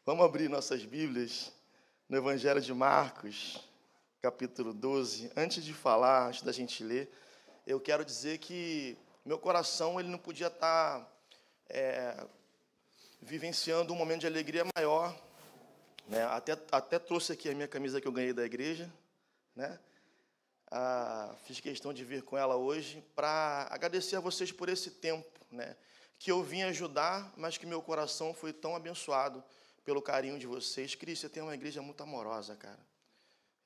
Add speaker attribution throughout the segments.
Speaker 1: Vamos abrir nossas Bíblias no Evangelho de Marcos, capítulo 12. Antes de falar, antes da gente ler, eu quero dizer que meu coração ele não podia estar vivenciando um momento de alegria maior, né? Até trouxe aqui a minha camisa que eu ganhei da igreja, né? Fiz questão de vir com ela hoje para agradecer a vocês por esse tempo, né? Que eu vim ajudar, mas que meu coração foi tão abençoado pelo carinho de vocês. Cris, você tem uma igreja muito amorosa, cara.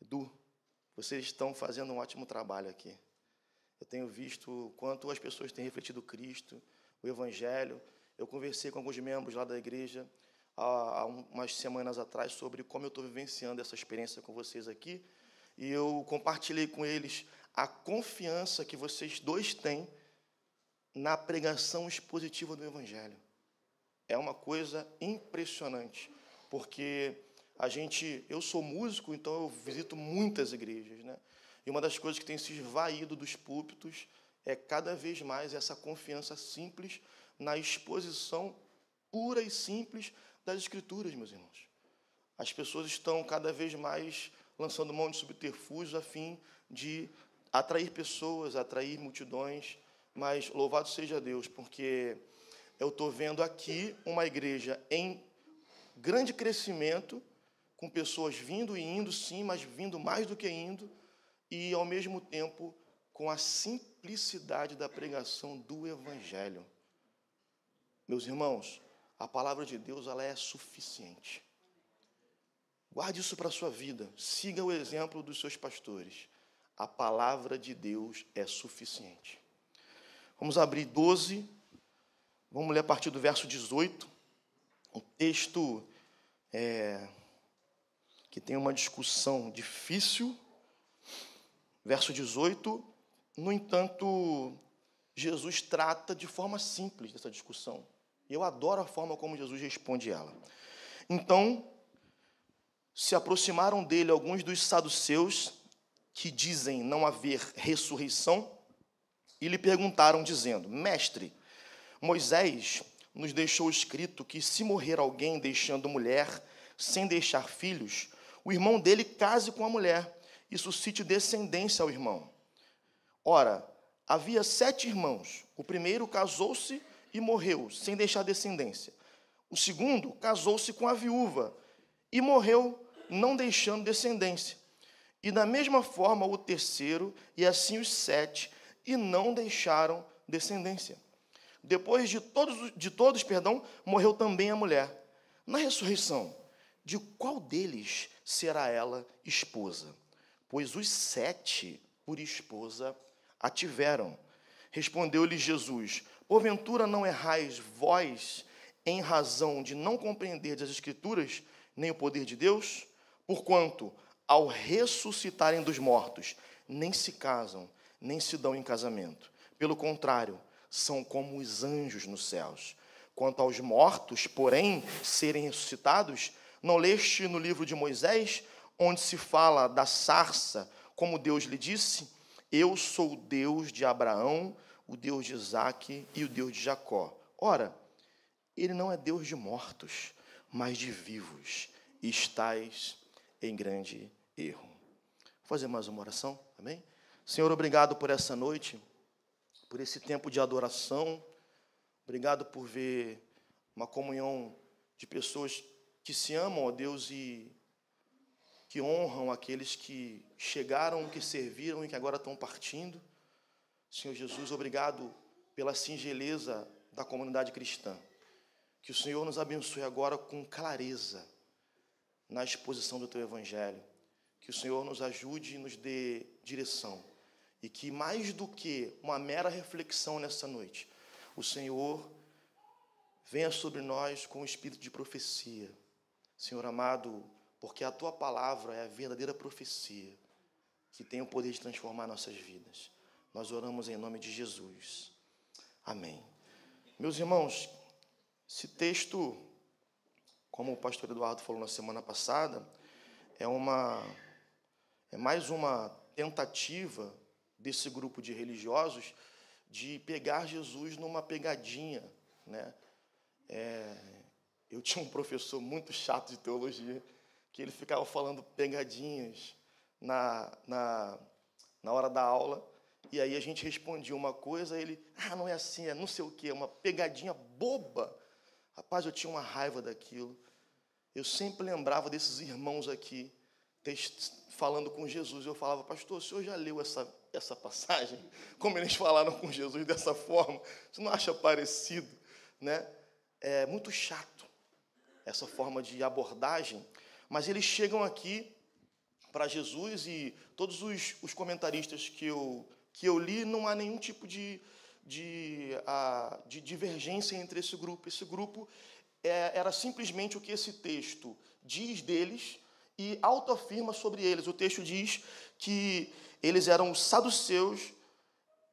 Speaker 1: Edu, vocês estão fazendo um ótimo trabalho aqui. Eu tenho visto o quanto as pessoas têm refletido Cristo, o Evangelho. Eu conversei com alguns membros lá da igreja há umas semanas atrás sobre como eu estou vivenciando essa experiência com vocês aqui. E eu compartilhei com eles a confiança que vocês dois têm na pregação expositiva do Evangelho. É uma coisa impressionante, porque eu sou músico, então eu visito muitas igrejas, né? E uma das coisas que tem se esvaído dos púlpitos é cada vez mais essa confiança simples na exposição pura e simples das Escrituras, meus irmãos. As pessoas estão cada vez mais lançando mão de subterfúgios a fim de atrair pessoas, atrair multidões, mas louvado seja Deus, porque eu estou vendo aqui uma igreja em grande crescimento, com pessoas vindo e indo, sim, mas vindo mais do que indo, e, ao mesmo tempo, com a simplicidade da pregação do Evangelho. Meus irmãos, a palavra de Deus ela é suficiente. Guarde isso para a sua vida. Siga o exemplo dos seus pastores. A palavra de Deus é suficiente. Vamos abrir 12. Vamos ler a partir do verso 18. Um texto que tem uma discussão difícil. Verso 18. No entanto, Jesus trata de forma simples dessa discussão. E eu adoro a forma como Jesus responde ela. Então, se aproximaram dele alguns dos saduceus que dizem não haver ressurreição e lhe perguntaram, dizendo: Mestre, Moisés nos deixou escrito que se morrer alguém deixando mulher sem deixar filhos, o irmão dele case com a mulher e suscite descendência ao irmão. Ora, havia 7 irmãos. O primeiro casou-se e morreu sem deixar descendência. O segundo casou-se com a viúva e morreu não deixando descendência. E da mesma forma o terceiro, e assim os 7, e não deixaram descendência. Depois de todos, morreu também a mulher. Na ressurreição, de qual deles será ela esposa? Pois os 7 por esposa a tiveram. Respondeu-lhe Jesus: Porventura não errais vós em razão de não compreenderdes as Escrituras, nem o poder de Deus? Porquanto, ao ressuscitarem dos mortos, nem se casam, nem se dão em casamento. Pelo contrário, são como os anjos nos céus. Quanto aos mortos, porém, serem ressuscitados, não leste no livro de Moisés, onde se fala da sarça, como Deus lhe disse: Eu sou o Deus de Abraão, o Deus de Isaque e o Deus de Jacó. Ora, ele não é Deus de mortos, mas de vivos. E estais em grande erro. Vou fazer mais uma oração, amém? Senhor, obrigado por essa noite, por esse tempo de adoração. Obrigado por ver uma comunhão de pessoas que se amam, ó Deus, e que honram aqueles que chegaram, que serviram e que agora estão partindo. Senhor Jesus, obrigado pela singeleza da comunidade cristã. Que o Senhor nos abençoe agora com clareza na exposição do Teu Evangelho. Que o Senhor nos ajude e nos dê direção. E que, mais do que uma mera reflexão nessa noite, o Senhor venha sobre nós com o espírito de profecia. Senhor amado, porque a Tua palavra é a verdadeira profecia que tem o poder de transformar nossas vidas. Nós oramos em nome de Jesus. Amém. Meus irmãos, esse texto, como o pastor Eduardo falou na semana passada, é mais uma tentativa desse grupo de religiosos de pegar Jesus numa pegadinha, né? Eu tinha um professor muito chato de teologia, que ele ficava falando pegadinhas na hora da aula, e aí a gente respondia uma coisa, ele, não é assim, é não sei o quê, uma pegadinha boba. Rapaz, eu tinha uma raiva daquilo. Eu sempre lembrava desses irmãos aqui, falando com Jesus. Eu falava, pastor, o senhor já leu essa passagem? Como eles falaram com Jesus dessa forma? Você não acha parecido? Né? É muito chato essa forma de abordagem, mas eles chegam aqui para Jesus e todos os comentaristas que eu li, não há nenhum tipo de divergência entre esse grupo. Esse grupo era simplesmente o que esse texto diz deles e autoafirma sobre eles. O texto diz que eles eram os saduceus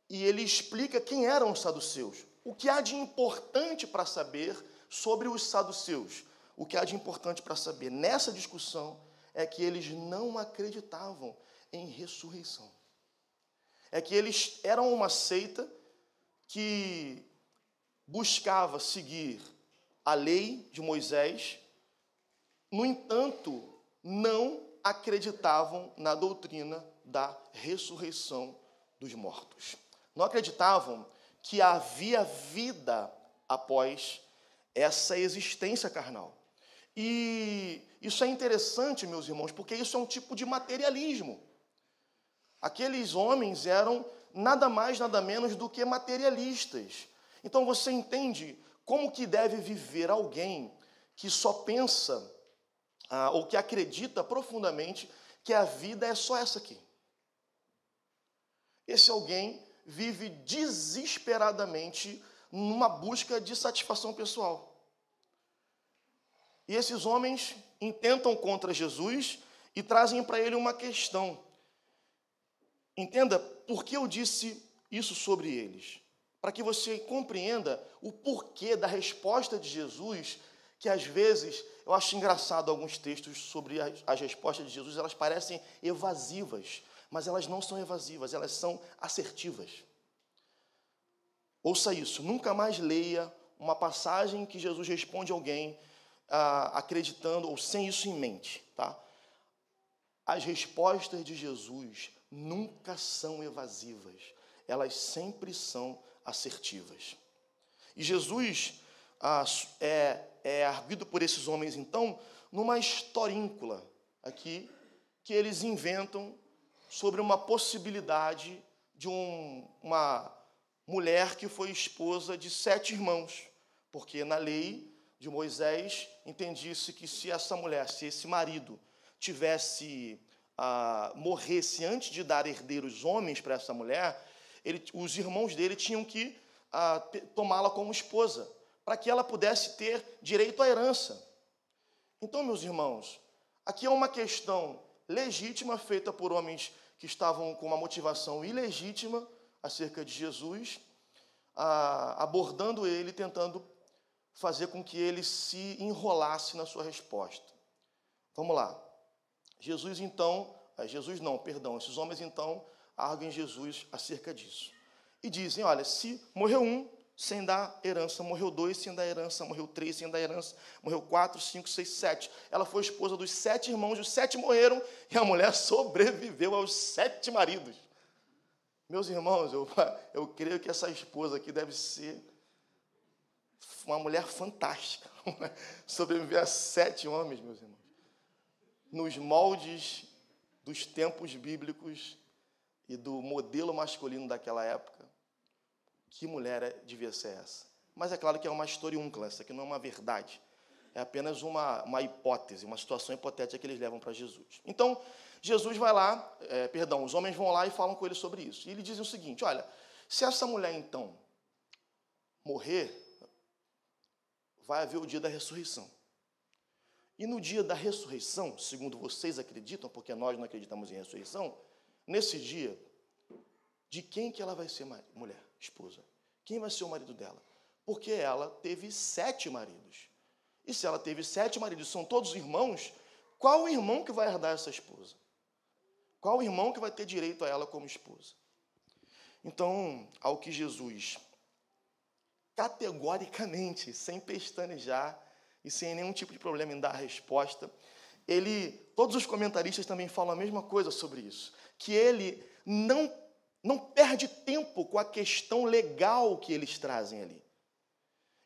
Speaker 1: e ele explica quem eram os saduceus. O que há de importante para saber sobre os saduceus? O que há de importante para saber nessa discussão é que eles não acreditavam em ressurreição. É que eles eram uma seita que buscava seguir a lei de Moisés, no entanto, não acreditavam na doutrina da ressurreição dos mortos. Não acreditavam que havia vida após essa existência carnal. E isso é interessante, meus irmãos, porque isso é um tipo de materialismo. Aqueles homens eram nada mais, nada menos do que materialistas. Então você entende como que deve viver alguém que só pensa ou que acredita profundamente que a vida é só essa aqui. Esse alguém vive desesperadamente numa busca de satisfação pessoal. E esses homens intentam contra Jesus e trazem para ele uma questão. Entenda por que eu disse isso sobre eles. Para que você compreenda o porquê da resposta de Jesus, que às vezes, eu acho engraçado alguns textos sobre as respostas de Jesus, elas parecem evasivas, mas elas não são evasivas, elas são assertivas. Ouça isso, nunca mais leia uma passagem que Jesus responde a alguém acreditando ou sem isso em mente, tá? As respostas de Jesus nunca são evasivas, elas sempre são assertivas. E Jesus é arguido por esses homens, então, numa historincula aqui, que eles inventam sobre uma possibilidade de uma mulher que foi esposa de 7 irmãos, porque na lei de Moisés entendia-se que se essa mulher, se esse marido morresse antes de dar herdeiros homens para essa mulher, os irmãos dele tinham que tomá-la como esposa, para que ela pudesse ter direito à herança. Então, meus irmãos, aqui é uma questão legítima feita por homens que estavam com uma motivação ilegítima acerca de Jesus, abordando ele, tentando fazer com que ele se enrolasse na sua resposta. Vamos lá. Esses homens então arguem Jesus acerca disso. E dizem, olha, se morreu um sem dar herança, morreu 2 sem dar herança, morreu 3 sem dar herança, morreu 4, 5, 6, 7. Ela foi esposa dos 7 irmãos, os 7 morreram e a mulher sobreviveu aos 7 maridos. Meus irmãos, eu creio que essa esposa aqui deve ser uma mulher fantástica. Sobreviver a 7 homens, meus irmãos. Nos moldes dos tempos bíblicos e do modelo masculino daquela época, que mulher devia ser essa? Mas é claro que é uma historiúncula, essa aqui não é uma verdade. É apenas uma hipótese, uma situação hipotética que eles levam para Jesus. Então, Jesus vai lá, os homens vão lá e falam com ele sobre isso. E ele diz o seguinte, olha, se essa mulher, então, morrer, vai haver o dia da ressurreição. E no dia da ressurreição, segundo vocês acreditam, porque nós não acreditamos em ressurreição, nesse dia, de quem que ela vai ser mulher, esposa? Quem vai ser o marido dela? Porque ela teve 7 maridos. E se ela teve 7 maridos, são todos irmãos, qual o irmão que vai herdar essa esposa? Qual o irmão que vai ter direito a ela como esposa? Então, ao que Jesus, categoricamente, sem pestanejar, e sem nenhum tipo de problema em dar a resposta. Todos os comentaristas também falam a mesma coisa sobre isso, que ele não perde tempo com a questão legal que eles trazem ali.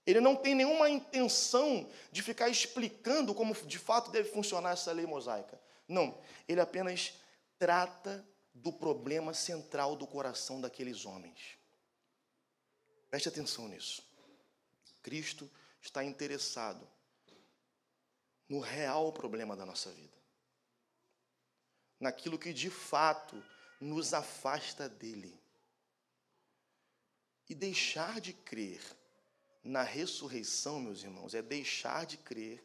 Speaker 1: Ele não tem nenhuma intenção de ficar explicando como de fato deve funcionar essa lei mosaica. Não, ele apenas trata do problema central do coração daqueles homens. Preste atenção nisso. Cristo está interessado no real problema da nossa vida, naquilo que de fato nos afasta dele. E deixar de crer na ressurreição, meus irmãos, é deixar de crer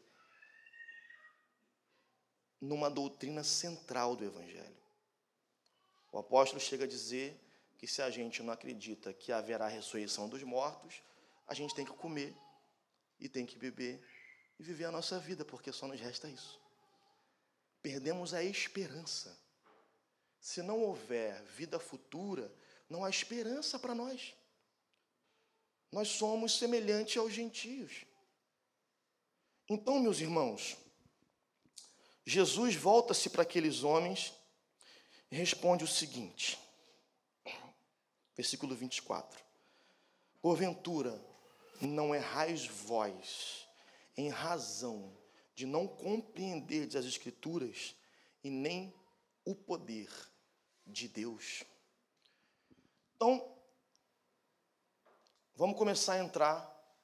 Speaker 1: numa doutrina central do Evangelho. O apóstolo chega a dizer que se a gente não acredita que haverá ressurreição dos mortos, a gente tem que comer e tem que beber e viver a nossa vida, porque só nos resta isso. Perdemos a esperança. Se não houver vida futura, não há esperança para nós. Nós somos semelhantes aos gentios. Então, meus irmãos, Jesus volta-se para aqueles homens e responde o seguinte, versículo 24. Porventura, não errais vós em razão de não compreenderdes as Escrituras e nem o poder de Deus. Então, vamos começar a entrar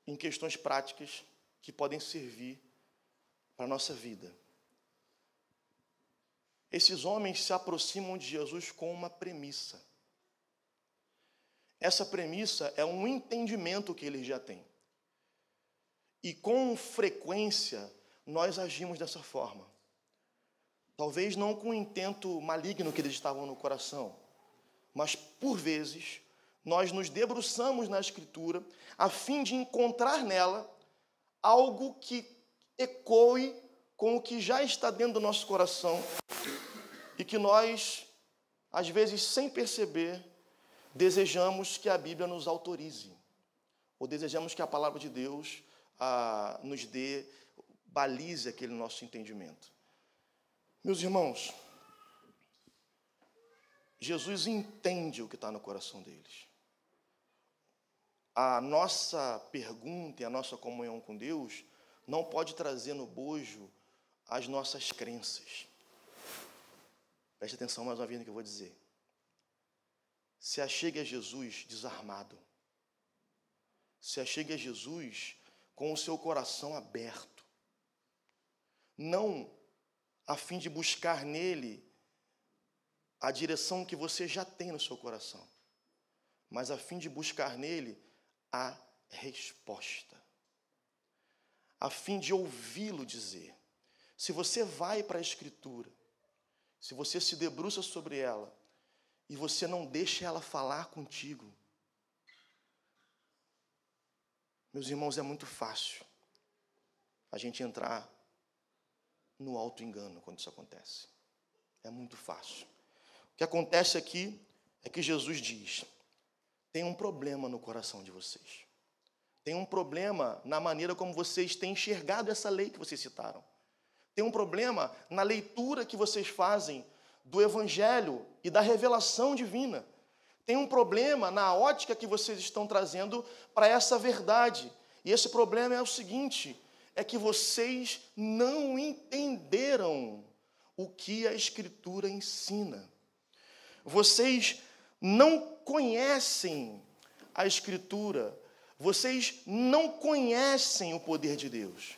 Speaker 1: em questões práticas que podem servir para a nossa vida. Esses homens se aproximam de Jesus com uma premissa. Essa premissa é um entendimento que eles já têm. E com frequência nós agimos dessa forma. Talvez não com o intento maligno que eles estavam no coração, mas por vezes nós nos debruçamos na Escritura a fim de encontrar nela algo que ecoe com o que já está dentro do nosso coração e que nós, às vezes, sem perceber, desejamos que a Bíblia nos autorize, ou desejamos que a palavra de Deus nos balize aquele nosso entendimento. Meus irmãos, Jesus entende o que está no coração deles. A nossa pergunta e a nossa comunhão com Deus não pode trazer no bojo as nossas crenças. Preste atenção mais uma vez no que eu vou dizer. Se achegue a Jesus desarmado. Se achegue a Jesus com o seu coração aberto. Não a fim de buscar nele a direção que você já tem no seu coração, mas a fim de buscar nele a resposta. A fim de ouvi-lo dizer. Se você vai para a Escritura, se você se debruça sobre ela, e você não deixa ela falar contigo, meus irmãos, é muito fácil a gente entrar no auto-engano quando isso acontece. É muito fácil. O que acontece aqui é que Jesus diz: tem um problema no coração de vocês. Tem um problema na maneira como vocês têm enxergado essa lei que vocês citaram. Tem um problema na leitura que vocês fazem do Evangelho e da revelação divina. Tem um problema na ótica que vocês estão trazendo para essa verdade. E esse problema é o seguinte, é que vocês não entenderam o que a Escritura ensina. Vocês não conhecem a Escritura. Vocês não conhecem o poder de Deus.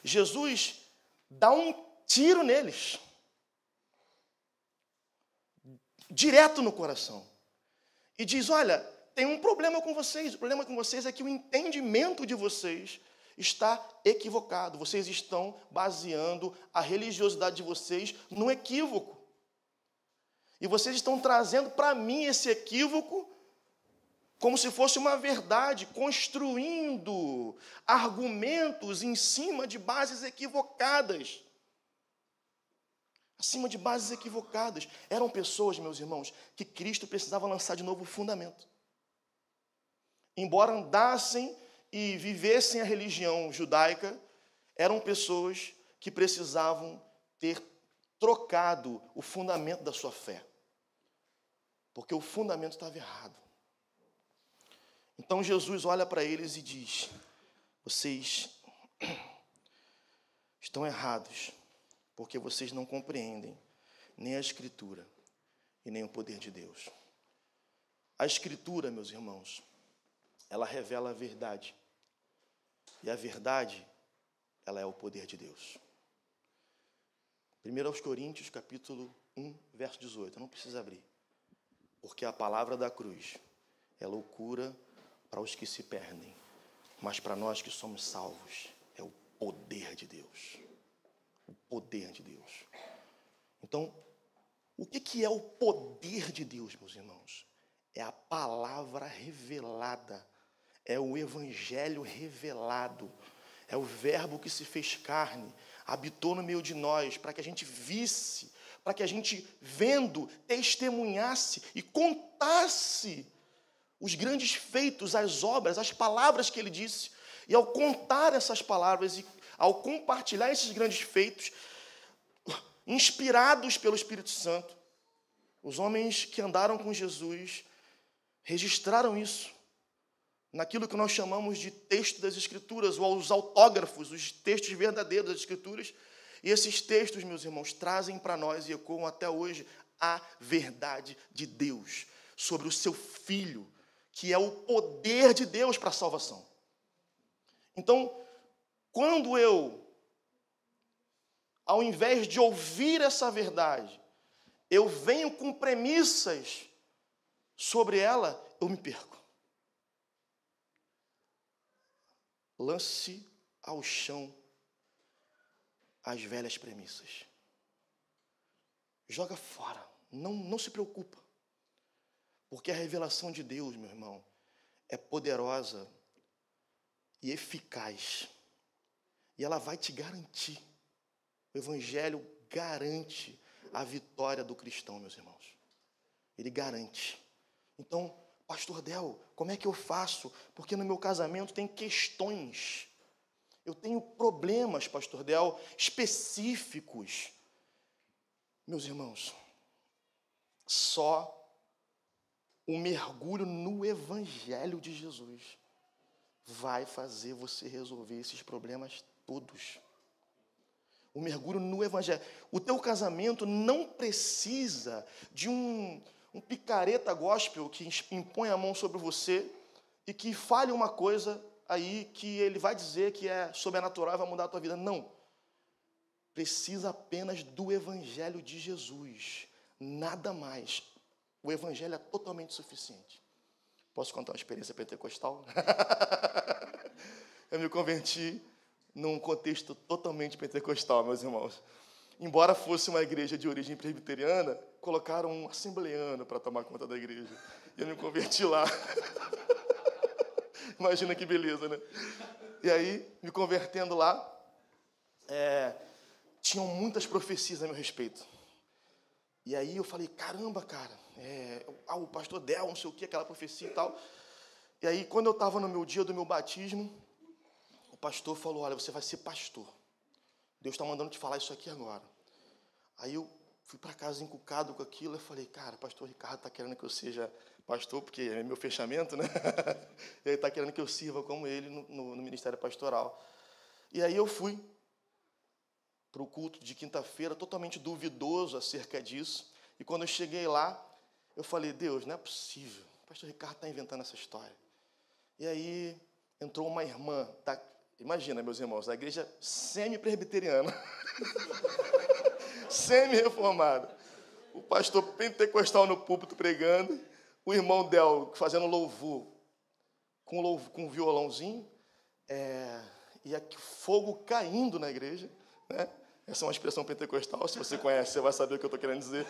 Speaker 1: Jesus dá um tiro neles. Direto no coração. E diz, olha, tem um problema com vocês. O problema com vocês é que o entendimento de vocês está equivocado. Vocês estão baseando a religiosidade de vocês num equívoco. E vocês estão trazendo para mim esse equívoco como se fosse uma verdade, construindo argumentos em cima de bases equivocadas. Acima de bases equivocadas. Eram pessoas, meus irmãos, que Cristo precisava lançar de novo o fundamento. Embora andassem e vivessem a religião judaica eram pessoas que precisavam ter trocado o fundamento da sua fé. Porque o fundamento estava errado. Então Jesus olha para eles e diz: vocês estão errados, porque vocês não compreendem nem a Escritura e nem o poder de Deus. A Escritura, meus irmãos, ela revela a verdade. E a verdade, ela é o poder de Deus. 1 Coríntios, capítulo 1, verso 18. Não precisa abrir. Porque a palavra da cruz é loucura para os que se perdem, mas para nós que somos salvos, é o poder de Deus. O poder de Deus. Então, o que é o poder de Deus, meus irmãos? É a palavra revelada, é o evangelho revelado, é o verbo que se fez carne, habitou no meio de nós, para que a gente visse, para que a gente, vendo, testemunhasse e contasse os grandes feitos, as obras, as palavras que ele disse. E ao contar essas palavras e ao compartilhar esses grandes feitos, inspirados pelo Espírito Santo, os homens que andaram com Jesus registraram isso naquilo que nós chamamos de texto das Escrituras, ou os autógrafos, os textos verdadeiros das Escrituras. E esses textos, meus irmãos, trazem para nós e ecoam até hoje a verdade de Deus sobre o seu Filho, que é o poder de Deus para a salvação. Então, quando eu, ao invés de ouvir essa verdade, eu venho com premissas sobre ela, eu me perco. Lance ao chão as velhas premissas. Joga fora. Não se preocupa. Porque a revelação de Deus, meu irmão, é poderosa e eficaz. E ela vai te garantir. O Evangelho garante a vitória do cristão, meus irmãos. Ele garante. Então, pastor Del, como é que eu faço? Porque no meu casamento tem questões. Eu tenho problemas, pastor Del, específicos. Meus irmãos, só o mergulho no Evangelho de Jesus vai fazer você resolver esses problemas todos. O mergulho no Evangelho. O teu casamento não precisa de um picareta gospel que impõe a mão sobre você e que fale uma coisa aí que ele vai dizer que é sobrenatural e vai mudar a tua vida. Não. Precisa apenas do Evangelho de Jesus. Nada mais. O Evangelho é totalmente suficiente. Posso contar uma experiência pentecostal? Eu me converti num contexto totalmente pentecostal, meus irmãos. Embora fosse uma igreja de origem presbiteriana, colocaram um assembleano para tomar conta da igreja. E eu me converti lá. Imagina que beleza, né? E aí, me convertendo lá, tinham muitas profecias a meu respeito. E aí eu falei, caramba, cara, o pastor Del, não sei o que, aquela profecia e tal. E aí, quando eu estava no meu dia do meu batismo, o pastor falou, olha, você vai ser pastor. Deus está mandando te falar isso aqui agora. Aí eu fui para casa encucado com aquilo, eu falei, cara, pastor Ricardo está querendo que eu seja pastor, porque é meu fechamento, né? Ele está querendo que eu sirva como ele no ministério pastoral. E aí eu fui para o culto de quinta-feira, totalmente duvidoso acerca disso. E quando eu cheguei lá, eu falei, Deus, não é possível. O pastor Ricardo está inventando essa história. E aí entrou uma irmã, imagina, meus irmãos, da igreja semi-presbiteriana, semi-reformada. O pastor pentecostal no púlpito pregando, o irmão Del fazendo louvor com um violãozinho, e fogo caindo na igreja, né? Essa é uma expressão pentecostal, se você conhece, você vai saber o que eu estou querendo dizer.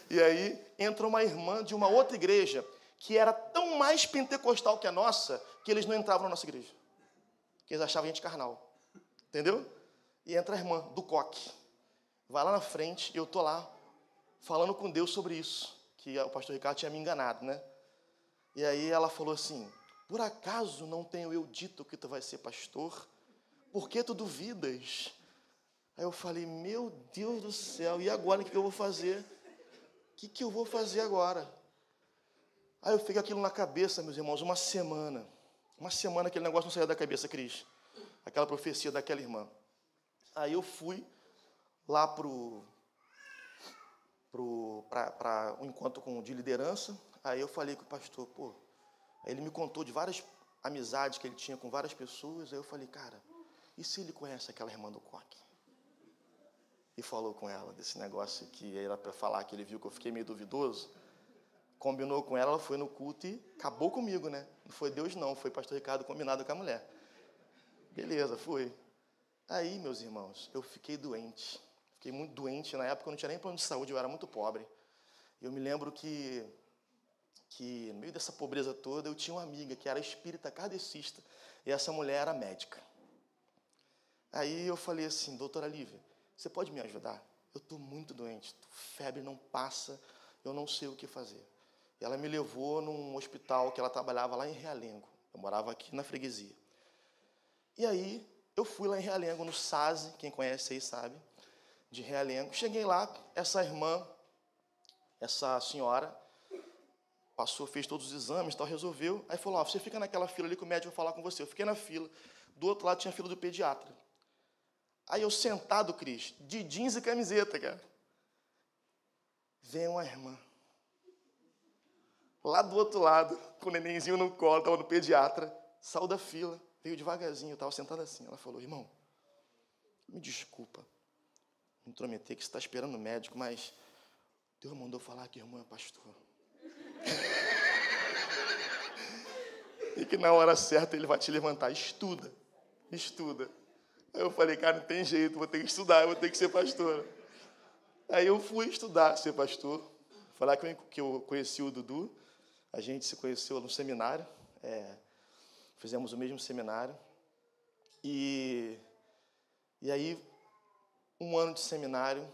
Speaker 1: E aí entra uma irmã de uma outra igreja, que era tão mais pentecostal que a nossa, que eles não entravam na nossa igreja. Porque eles achavam a gente carnal. Entendeu? E entra a irmã do coque. Vai lá na frente, e eu estou lá, falando com Deus sobre isso, que o pastor Ricardo tinha me enganado, né? E aí ela falou assim, por acaso não tenho eu dito que tu vai ser pastor? Por que tu duvidas? Aí eu falei, meu Deus do céu, e agora o que eu vou fazer? O que eu vou fazer agora? Aí eu fiquei aquilo na cabeça, meus irmãos, uma semana aquele negócio não saía da cabeça, Cris. Aquela profecia daquela irmã. Aí eu fui lá para um encontro de liderança. Aí eu falei com o pastor, aí ele me contou de várias amizades que ele tinha com várias pessoas. Aí eu falei, cara, e se ele conhece aquela irmã do coque? E falou com ela desse negócio que era para falar, que ele viu que eu fiquei meio duvidoso. Combinou com ela, ela foi no culto e acabou comigo, né? Não foi Deus não, foi pastor Ricardo combinado com a mulher. Beleza, fui. Aí, meus irmãos, eu fiquei doente. Fiquei muito doente. Na época eu não tinha nem plano de saúde, eu era muito pobre. Eu me lembro que no meio dessa pobreza toda, eu tinha uma amiga que era espírita kardecista, e essa mulher era médica. Aí eu falei assim, doutora Lívia, você pode me ajudar? Eu estou muito doente, febre não passa, eu não sei o que fazer. E ela me levou num hospital que ela trabalhava lá em Realengo. Eu morava aqui na freguesia. E aí, eu fui lá em Realengo, no SASE, quem conhece aí sabe, de Realengo. Cheguei lá, essa irmã, essa senhora, passou, fez todos os exames, tal, resolveu. Aí falou, você fica naquela fila ali que o médico vai falar com você. Eu fiquei na fila. Do outro lado tinha a fila do pediatra. Aí eu sentado, Cris, de jeans e camiseta, cara. Vem uma irmã. Lá do outro lado, com o nenenzinho no colo, estava no pediatra, saiu da fila, veio devagarzinho, eu estava sentado assim. Ela falou, irmão, me desculpa, me intrometer que você está esperando o médico, mas Deus mandou falar que irmão é pastor. E que na hora certa ele vai te levantar. Estuda. Aí eu falei, cara, não tem jeito, vou ter que estudar, eu vou ter que ser pastor. Aí eu fui estudar, ser pastor. Falar que eu conheci o Dudu, a gente se conheceu no seminário, fizemos o mesmo seminário. E aí, um ano de seminário,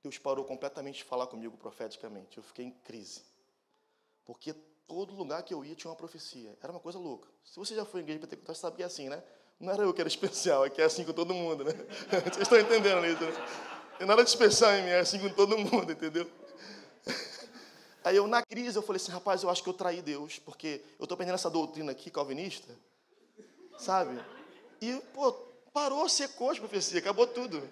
Speaker 1: Deus parou completamente de falar comigo profeticamente. Eu fiquei em crise. Porque todo lugar que eu ia tinha uma profecia. Era uma coisa louca. Se você já foi em igreja pentecostal, você sabe que é assim, né? Não era eu que era especial, é que é assim com todo mundo, né? Vocês estão entendendo isso, né? Não tem nada de especial em mim, é assim com todo mundo, entendeu? Aí eu, na crise, eu falei assim, rapaz, eu acho que eu traí Deus, porque eu estou aprendendo essa doutrina aqui, calvinista, sabe? E, parou, secou as profecias, acabou tudo.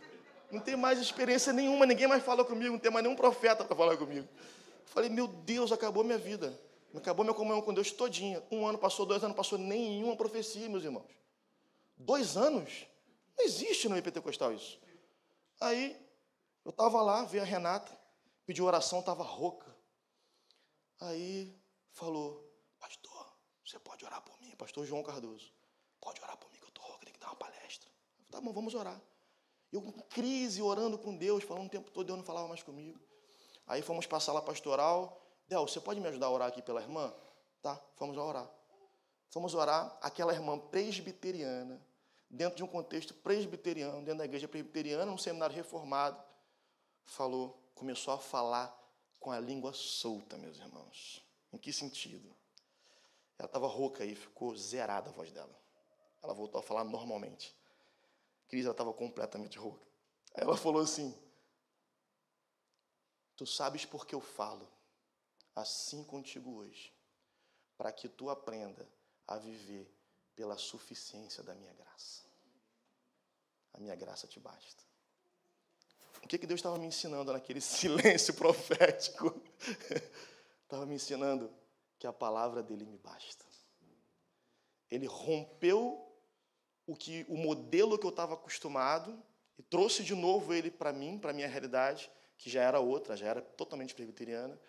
Speaker 1: Não tem mais experiência nenhuma, ninguém mais fala comigo, não tem mais nenhum profeta para falar comigo. Falei, meu Deus, acabou minha vida. Acabou minha comunhão com Deus todinha. 1 ano passou, 2 anos passou, nenhuma profecia, meus irmãos. 2 anos? Não existe no meio pentecostal isso. Aí, eu estava lá, vi a Renata, pediu oração, estava rouca. Aí, falou, pastor, você pode orar por mim? Pastor João Cardoso. Pode orar por mim, que eu estou rouca, tem que dar uma palestra. Eu, tá bom, vamos orar. Eu em crise, orando com Deus, falando o tempo todo, Deus não falava mais comigo. Aí fomos para a sala pastoral. Del, você pode me ajudar a orar aqui pela irmã? Tá, fomos a orar. Fomos orar, aquela irmã presbiteriana, dentro de um contexto presbiteriano, dentro da igreja presbiteriana, num seminário reformado, começou a falar com a língua solta, meus irmãos. Em que sentido? Ela estava rouca aí, ficou zerada a voz dela. Ela voltou a falar normalmente. Cris, ela estava completamente rouca. Aí ela falou assim, tu sabes por que eu falo assim contigo hoje, para que tu aprenda a viver pela suficiência da minha graça. A minha graça te basta. O que Deus estava me ensinando naquele silêncio profético? Estava me ensinando que a palavra dele me basta. Ele rompeu o modelo que eu estava acostumado e trouxe de novo ele para mim, para a minha realidade, que já era outra, já era totalmente presbiteriana,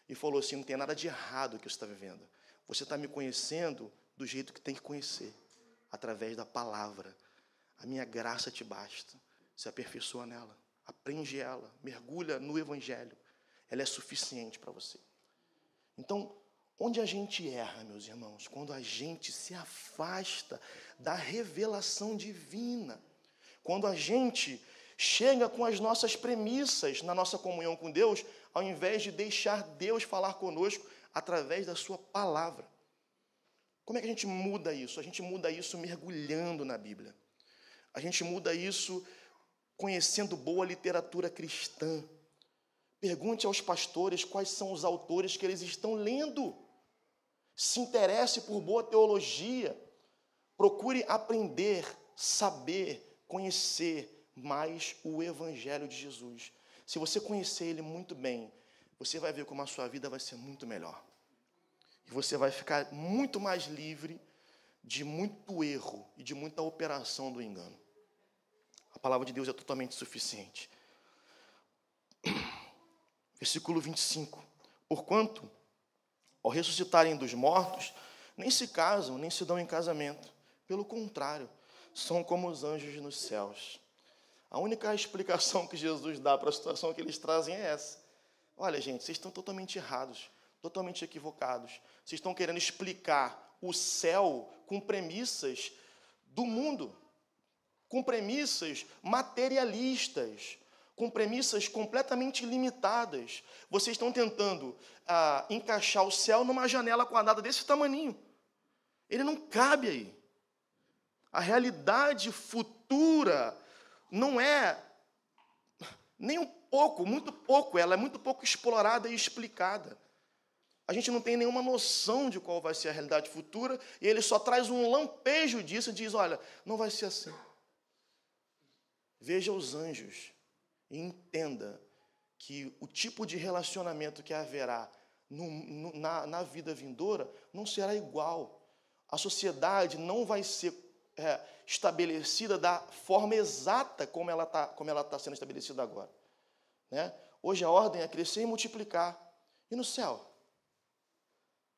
Speaker 1: e falou assim, não tem nada de errado que você está vivendo. Você está me conhecendo do jeito que tem que conhecer, através da palavra. A minha graça te basta. Se aperfeiçoa nela, aprende ela, mergulha no Evangelho. Ela é suficiente para você. Então, onde a gente erra, meus irmãos? Quando a gente se afasta da revelação divina. Quando a gente chega com as nossas premissas na nossa comunhão com Deus, ao invés de deixar Deus falar conosco através da sua palavra. Como é que a gente muda isso? A gente muda isso mergulhando na Bíblia. A gente muda isso conhecendo boa literatura cristã. Pergunte aos pastores quais são os autores que eles estão lendo. Se interesse por boa teologia. Procure aprender, saber, conhecer mais o Evangelho de Jesus. Se você conhecer ele muito bem, você vai ver como a sua vida vai ser muito melhor. E você vai ficar muito mais livre de muito erro e de muita operação do engano. A palavra de Deus é totalmente suficiente. Versículo 25. Porquanto, ao ressuscitarem dos mortos, nem se casam, nem se dão em casamento. Pelo contrário, são como os anjos nos céus. A única explicação que Jesus dá para a situação que eles trazem é essa. Olha, gente, vocês estão totalmente errados, totalmente equivocados. Vocês estão querendo explicar o céu com premissas do mundo, com premissas materialistas, com premissas completamente limitadas. Vocês estão tentando encaixar o céu numa janela quadrada desse tamaninho. Ele não cabe aí. A realidade futura não é nem um pouco, muito pouco, ela é muito pouco explorada e explicada. A gente não tem nenhuma noção de qual vai ser a realidade futura, e ele só traz um lampejo disso e diz, olha, não vai ser assim. Veja os anjos e entenda que o tipo de relacionamento que haverá na vida vindoura não será igual. A sociedade não vai ser estabelecida da forma exata como ela está sendo estabelecida agora. Né? Hoje a ordem é crescer e multiplicar. E no céu?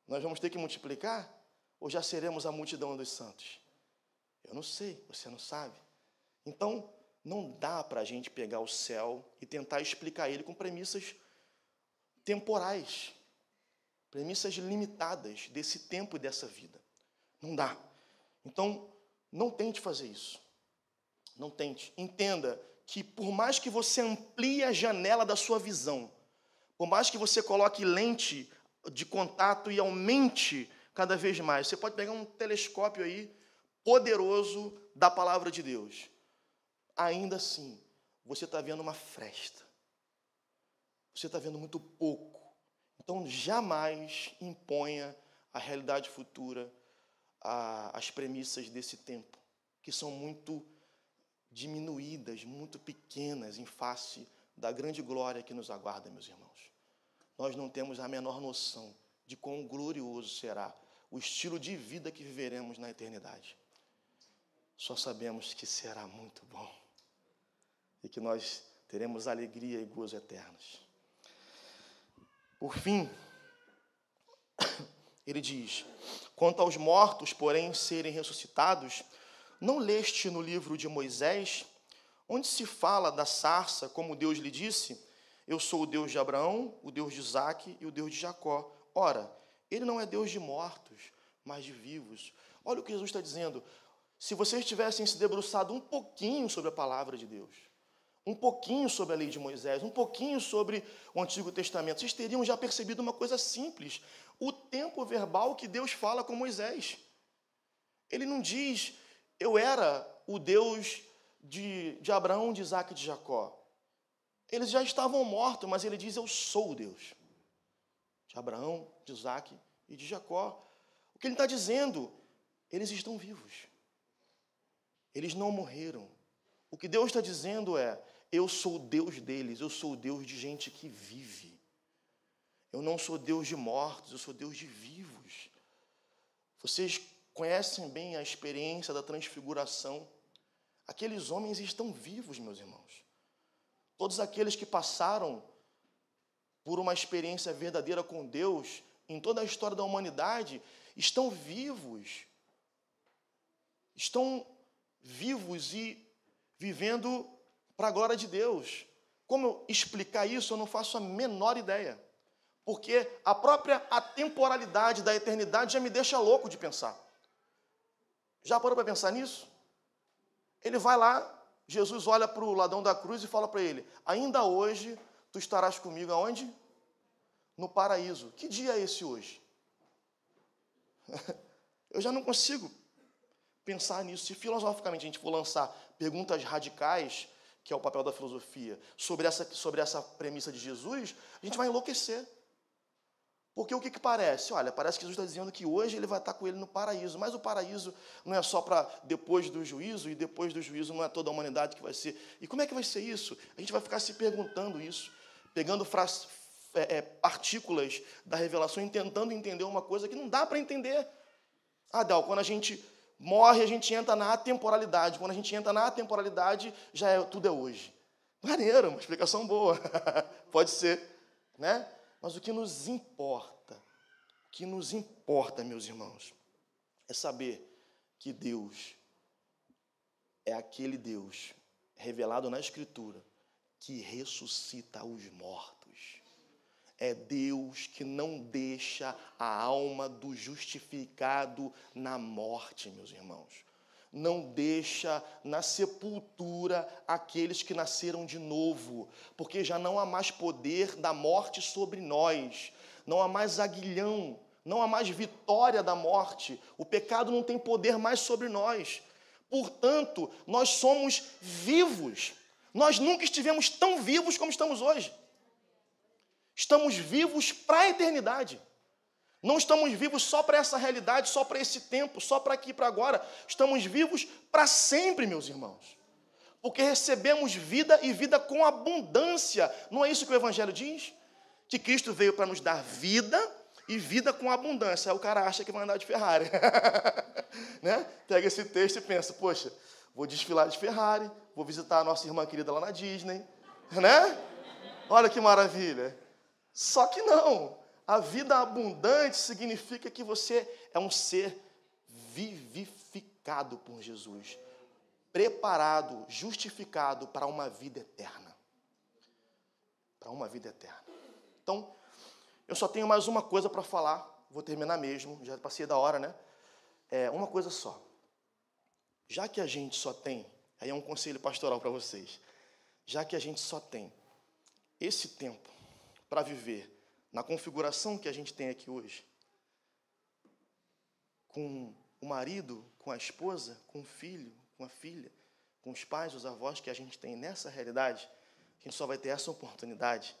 Speaker 1: Nós vamos ter que multiplicar? Ou já seremos a multidão dos santos? Eu não sei, você não sabe. Então, não dá para a gente pegar o céu e tentar explicar ele com premissas temporais, premissas limitadas desse tempo e dessa vida. Não dá. Então, não tente fazer isso. Não tente. Entenda que por mais que você amplie a janela da sua visão, por mais que você coloque lente de contato e aumente cada vez mais, você pode pegar um telescópio aí poderoso da palavra de Deus. Ainda assim, você está vendo uma fresta. Você está vendo muito pouco. Então, jamais imponha a realidade futura às premissas desse tempo, que são muito diminuídas, muito pequenas em face da grande glória que nos aguarda, meus irmãos. Nós não temos a menor noção de quão glorioso será o estilo de vida que viveremos na eternidade. Só sabemos que será muito bom e que nós teremos alegria e gozo eternos. Por fim, ele diz, quanto aos mortos, porém, serem ressuscitados, não leste no livro de Moisés, onde se fala da sarça, como Deus lhe disse, eu sou o Deus de Abraão, o Deus de Isaque e o Deus de Jacó. Ora, ele não é Deus de mortos, mas de vivos. Olha o que Jesus está dizendo. Se vocês tivessem se debruçado um pouquinho sobre a palavra de Deus, um pouquinho sobre a lei de Moisés, um pouquinho sobre o Antigo Testamento, vocês teriam já percebido uma coisa simples. O tempo verbal que Deus fala com Moisés. Ele não diz, eu era o Deus de Abraão, de Isaque e de Jacó. Eles já estavam mortos, mas ele diz, eu sou o Deus de Abraão, de Isaque e de Jacó. O que ele está dizendo? Eles estão vivos. Eles não morreram. O que Deus está dizendo é, eu sou o Deus deles, eu sou o Deus de gente que vive. Eu não sou Deus de mortos, eu sou Deus de vivos. Vocês conhecem bem a experiência da transfiguração. Aqueles homens estão vivos, meus irmãos. Todos aqueles que passaram por uma experiência verdadeira com Deus, em toda a história da humanidade, estão vivos. Estão vivos e vivendo para a glória de Deus. Como explicar isso, eu não faço a menor ideia. Porque a própria atemporalidade da eternidade já me deixa louco de pensar. Já parou para pensar nisso? Ele vai lá, Jesus olha para o ladrão da cruz e fala para ele, ainda hoje tu estarás comigo aonde? No paraíso. Que dia é esse hoje? Eu já não consigo pensar nisso. Se filosoficamente a gente for lançar perguntas radicais, que é o papel da filosofia, sobre essa premissa de Jesus, a gente vai enlouquecer. Porque o que parece? Olha, parece que Jesus está dizendo que hoje ele vai estar com ele no paraíso, mas o paraíso não é só para depois do juízo, e depois do juízo não é toda a humanidade que vai ser. E como é que vai ser isso? A gente vai ficar se perguntando isso, pegando partículas da revelação e tentando entender uma coisa que não dá para entender. Del, quando a gente morre, a gente entra na atemporalidade. Quando a gente entra na atemporalidade, tudo é hoje. Maneiro, uma explicação boa. Pode ser, né? Mas o que nos importa, meus irmãos, é saber que Deus é aquele Deus revelado na Escritura que ressuscita os mortos. É Deus que não deixa a alma do justificado na morte, meus irmãos. Não deixa na sepultura aqueles que nasceram de novo, porque já não há mais poder da morte sobre nós, não há mais aguilhão, não há mais vitória da morte, o pecado não tem poder mais sobre nós. Portanto, nós somos vivos. Nós nunca estivemos tão vivos como estamos hoje. Estamos vivos para a eternidade. Não estamos vivos só para essa realidade, só para esse tempo, só para aqui e para agora. Estamos vivos para sempre, meus irmãos. Porque recebemos vida e vida com abundância. Não é isso que o Evangelho diz? Que Cristo veio para nos dar vida e vida com abundância. Aí o cara acha que vai andar de Ferrari. Né? Pega esse texto e pensa, poxa, vou desfilar de Ferrari, vou visitar a nossa irmã querida lá na Disney. Né? Olha que maravilha. Só que não. A vida abundante significa que você é um ser vivificado por Jesus, preparado, justificado para uma vida eterna. Para uma vida eterna. Então, eu só tenho mais uma coisa para falar, vou terminar mesmo, já passei da hora, né? Uma coisa só. Já que a gente só tem, aí é um conselho pastoral para vocês, já que a gente só tem esse tempo para viver na configuração que a gente tem aqui hoje, com o marido, com a esposa, com o filho, com a filha, com os pais, os avós que a gente tem nessa realidade, a gente só vai ter essa oportunidade.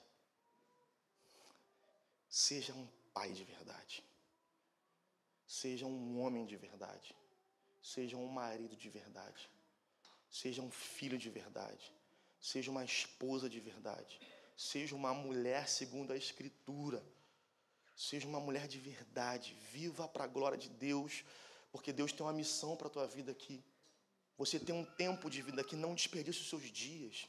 Speaker 1: Seja um pai de verdade. Seja um homem de verdade. Seja um marido de verdade. Seja um filho de verdade. Seja uma esposa de verdade. Seja uma mulher segundo a Escritura. Seja uma mulher de verdade. Viva para a glória de Deus, porque Deus tem uma missão para a tua vida aqui. Você tem um tempo de vida aqui, não desperdice os seus dias.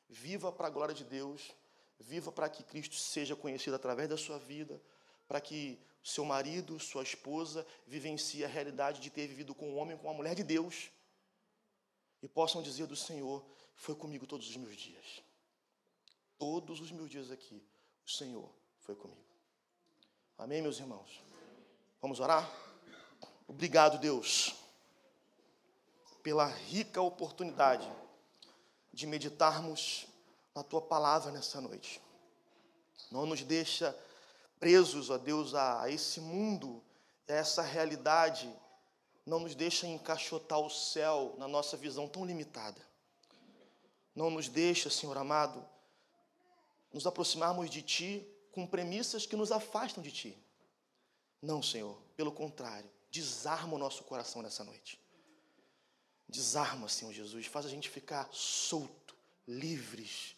Speaker 1: Viva para a glória de Deus. Viva para que Cristo seja conhecido através da sua vida, para que seu marido, sua esposa, vivencie a realidade de ter vivido com um homem, com uma mulher de Deus, e possam dizer do Senhor, foi comigo todos os meus dias. Todos os meus dias aqui, o Senhor foi comigo. Amém, meus irmãos? Vamos orar? Obrigado, Deus, pela rica oportunidade de meditarmos na Tua palavra nessa noite. Não nos deixa presos, ó Deus, a esse mundo, a essa realidade. Não nos deixa encaixotar o céu na nossa visão tão limitada. Não nos deixa, Senhor amado, nos aproximarmos de Ti com premissas que nos afastam de Ti. Não, Senhor, pelo contrário, desarma o nosso coração nessa noite. Desarma, Senhor Jesus, faz a gente ficar solto, livres,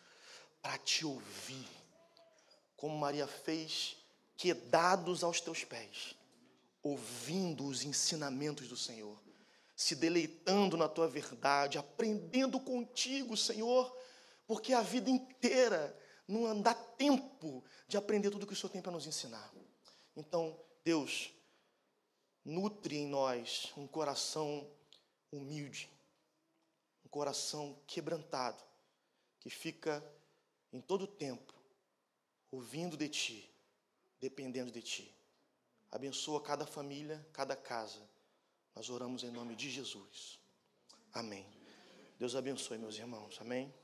Speaker 1: para Te ouvir, como Maria fez, quedados aos Teus pés, ouvindo os ensinamentos do Senhor, se deleitando na Tua verdade, aprendendo contigo, Senhor, porque a vida inteira não dá tempo de aprender tudo que o Senhor tem para nos ensinar. Então, Deus, nutre em nós um coração humilde, um coração quebrantado, que fica em todo tempo ouvindo de Ti, dependendo de Ti. Abençoa cada família, cada casa. Nós oramos em nome de Jesus. Amém. Deus abençoe, meus irmãos. Amém.